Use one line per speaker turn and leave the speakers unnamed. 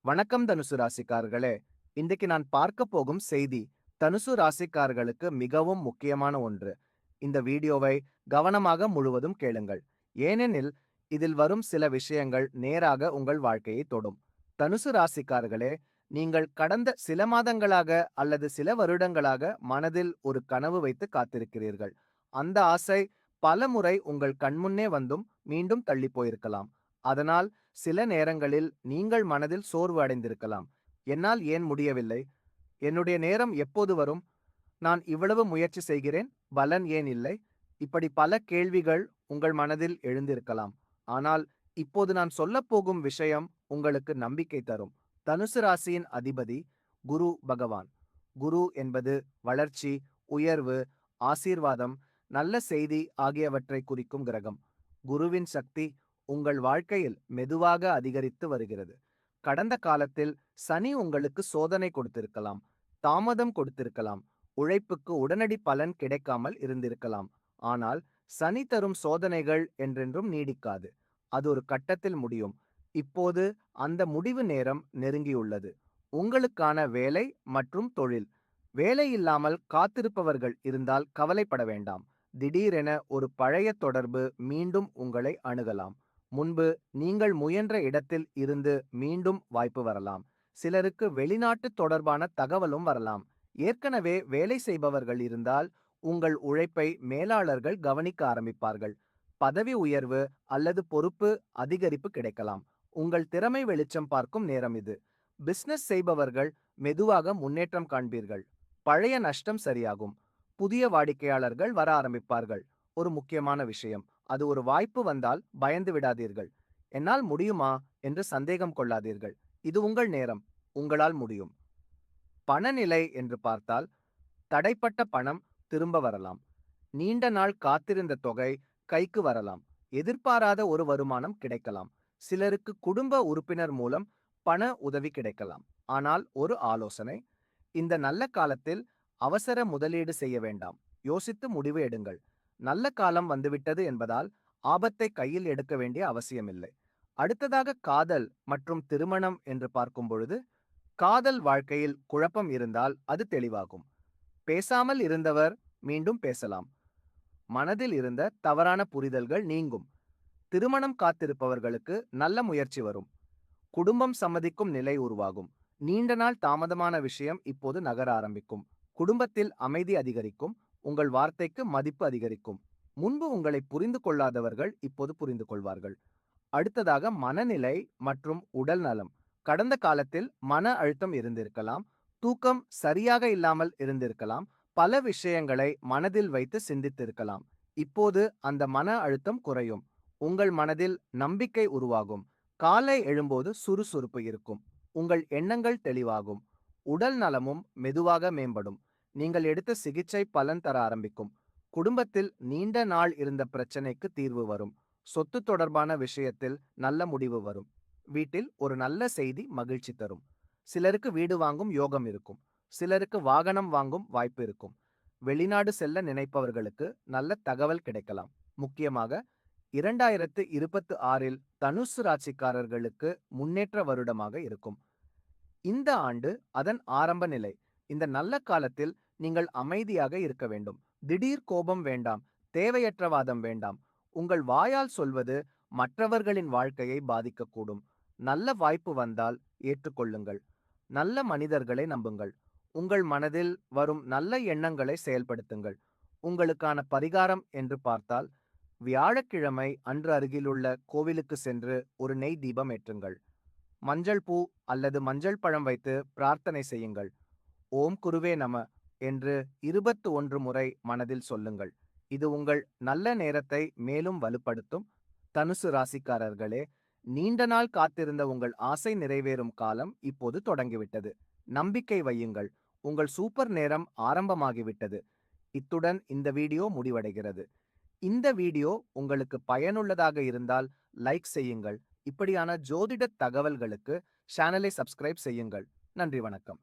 வணக்கம் தனுசு ராசிக்காரர்களே. இன்றைக்கு நான் பார்க்க போகும் செய்தி தனுசு ராசிக்காரர்களுக்கு மிகவும் முக்கியமான ஒன்று. இந்த வீடியோவை கவனமாக முழுவதும் கேளுங்கள். ஏனெனில் இதில் வரும் சில விஷயங்கள் நேராக உங்கள் வாழ்க்கையை தொடும். தனுசு ராசிக்காரர்களே, நீங்கள் கடந்த சில மாதங்களாக அல்லது சில வருடங்களாக மனதில் ஒரு கனவு வைத்து காத்திருக்கிறீர்கள். அந்த ஆசை பல முறை உங்கள் கண்முன்னே வந்தும் மீண்டும் தள்ளி போயிருக்கலாம். அதனால் சில நேரங்களில் நீங்கள் மனதில் சோர்வு அடைந்திருக்கலாம். என்னால் ஏன் முடியவில்லை? என்னுடைய நேரம் எப்போது வரும்? நான் இவ்வளவு முயற்சி செய்கிறேன், பலன் ஏன் இல்லை? இப்படி பல கேள்விகள் உங்கள் மனதில் எழுந்திருக்கலாம். ஆனால் இப்போது நான் சொல்லப்போகும் விஷயம் உங்களுக்கு நம்பிக்கை தரும். தனுசு ராசியின் அதிபதி குரு பகவான். குரு என்பது வளர்ச்சி, உயர்வு, ஆசீர்வாதம், நல்ல செய்தி ஆகியவற்றை குறிக்கும் கிரகம். குருவின் சக்தி உங்கள் வாழ்க்கையில் மெதுவாக அதிகரித்து வருகிறது. கடந்த காலத்தில் சனி உங்களுக்கு சோதனை கொடுத்திருக்கலாம், தாமதம் கொடுத்திருக்கலாம், உழைப்புக்கு உடனடி பலன் கிடைக்காமல் இருந்திருக்கலாம். ஆனால் சனி தரும் சோதனைகள் என்றென்றும் நீடிக்காது. அது ஒரு கட்டத்தில் முடியும். இப்போது அந்த முடிவு நேரம் நெருங்கியுள்ளது. உங்களுக்கான வேலை மற்றும் தொழில். வேலை இல்லாமல் காத்திருப்பவர்கள் இருந்தால் கவலைப்பட வேண்டாம். திடீரென ஒரு பழைய தொடர்பு மீண்டும் உங்களை அணுகலாம். முன்பு நீங்கள் முயன்ற இடத்தில் இருந்து மீண்டும் வாய்ப்பு வரலாம். சிலருக்கு வெளிநாட்டு தொடர்பான தகவலும் வரலாம். ஏற்கனவே வேலை செய்பவர்கள் இருந்தால் உங்கள் உழைப்பை மேலாளர்கள் கவனிக்க ஆரம்பிப்பார்கள். பதவி உயர்வு அல்லது பொறுப்பு அதிகரிப்பு கிடைக்கலாம். உங்கள் திறமை வெளிச்சம் பார்க்கும் நேரம் இது. பிசினஸ் செய்பவர்கள் மெதுவாக முன்னேற்றம் காண்பீர்கள். பழைய நஷ்டம் சரியாகும். புதிய வாடிக்கையாளர்கள் வர ஆரம்பிப்பார்கள். ஒரு முக்கியமான விஷயம், அது ஒரு வாய்ப்பு வந்தால் பயந்து விடாதீர்கள். என்னால் முடியுமா என்று சந்தேகம் கொள்ளாதீர்கள். இது உங்கள் நேரம். உங்களால் முடியும். பணநிலை என்று பார்த்தால் தடைப்பட்ட பணம் திரும்ப வரலாம். நீண்ட நாள் காத்திருந்த தொகை கைக்கு வரலாம். எதிர்பாராத ஒரு வருமானம் கிடைக்கலாம். சிலருக்கு குடும்ப உறுப்பினர் மூலம் பண உதவி கிடைக்கலாம். ஆனால் ஒரு ஆலோசனை, இந்த நல்ல காலத்தில் அவசர முதலீடு செய்ய வேண்டாம். யோசித்து முடிவு எடுங்கள். நல்ல காலம் வந்துவிட்டது என்பதால் ஆபத்தை கையில் எடுக்க வேண்டிய அவசியமில்லை. அடுத்ததாக காதல் மற்றும் திருமணம் என்று பார்க்கும் பொழுது, காதல் வாழ்க்கையில் குழப்பம் இருந்தால் அது தெளிவாகும். பேசாமல் இருந்தவர் மீண்டும் பேசலாம். மனதில் இருந்த தவறான புரிதல்கள் நீங்கும். திருமணம் காத்திருப்பவர்களுக்கு நல்ல முயற்சி வரும். குடும்பம் சம்மதிக்கும் நிலை உருவாகும். நீண்ட நாள் தாமதமான விஷயம் இப்போது நகர ஆரம்பிக்கும். குடும்பத்தில் அமைதி அதிகரிக்கும். உங்கள் வார்த்தைக்கு மதிப்பு அதிகரிக்கும். முன்பு உங்களை புரிந்து கொள்ளாதவர்கள் இப்போது புரிந்து கொள்வார்கள். அடுத்ததாக மனநிலை மற்றும் உடல் நலம். கடந்த காலத்தில் மன அழுத்தம் இருந்திருக்கலாம். தூக்கம் சரியாக இல்லாமல் இருந்திருக்கலாம். பல விஷயங்களை மனதில் வைத்து சிந்தித்திருக்கலாம். இப்போது அந்த மன அழுத்தம் குறையும். உங்கள் மனதில் நம்பிக்கை உருவாகும். காலை எழும்போது சுறுசுறுப்பு இருக்கும். உங்கள் எண்ணங்கள் தெளிவாகும். உடல் நலமும் மெதுவாக மேம்படும். நீங்கள் எடுத்த சிகிச்சை பலன் தர ஆரம்பிக்கும். குடும்பத்தில் நீண்ட நாள் இருந்த பிரச்சனைக்கு தீர்வு வரும். சொத்து தொடர்பான விஷயத்தில் நல்ல முடிவு வரும். வீட்டில் ஒரு நல்ல செய்தி மகிழ்ச்சி தரும். சிலருக்கு வீடு வாங்கும் யோகம் இருக்கும். சிலருக்கு வாகனம் வாங்கும் வாய்ப்பு இருக்கும். வெளிநாடு செல்ல நினைப்பவர்களுக்கு நல்ல தகவல் கிடைக்கலாம். முக்கியமாக 2026 தனுசு ராசிக்காரர்களுக்கு முன்னேற்ற வருடமாக இருக்கும். இந்த ஆண்டு அதன் ஆரம்ப நிலை. இந்த நல்ல காலத்தில் நீங்கள் அமைதியாக இருக்க வேண்டும். திடீர் கோபம் வேண்டாம். தேவையற்ற வாதம் வேண்டாம். உங்கள் வாயால் சொல்வது மற்றவர்களின் வாழ்க்கையை பாதிக்கக்கூடும். நல்ல வாய்ப்பு வந்தால் ஏற்றுக்கொள்ளுங்கள். நல்ல மனிதர்களை நம்புங்கள். உங்கள் மனதில் வரும் நல்ல எண்ணங்களை செயல்படுத்துங்கள். உங்களுக்கான பரிகாரம் என்று பார்த்தால், வியாழக்கிழமை அன்று அருகிலுள்ள கோவிலுக்கு சென்று ஒரு நெய் தீபம் ஏற்றுங்கள். மஞ்சள் பூ அல்லது மஞ்சள் பழம் வைத்து பிரார்த்தனை செய்யுங்கள். ஓம் குருவே நம என்று 21 முறை மனதில் சொல்லுங்கள். இது உங்கள் நல்ல நேரத்தை மேலும் வலுப்படுத்தும். தனுசு ராசிக்காரர்களே, நீண்ட நாள் காத்திருந்த உங்கள் ஆசை நிறைவேறும் காலம் இப்போது தொடங்கிவிட்டது. நம்பிக்கை வையுங்கள். உங்கள் சூப்பர் நேரம் ஆரம்பமாகிவிட்டது. இத்துடன் இந்த வீடியோ முடிவடைகிறது. இந்த வீடியோ உங்களுக்கு பயனுள்ளதாக இருந்தால் லைக் செய்யுங்கள். இப்படியான ஜோதிட தகவல்களுக்கு சேனலை சப்ஸ்கிரைப் செய்யுங்கள். நன்றி, வணக்கம்.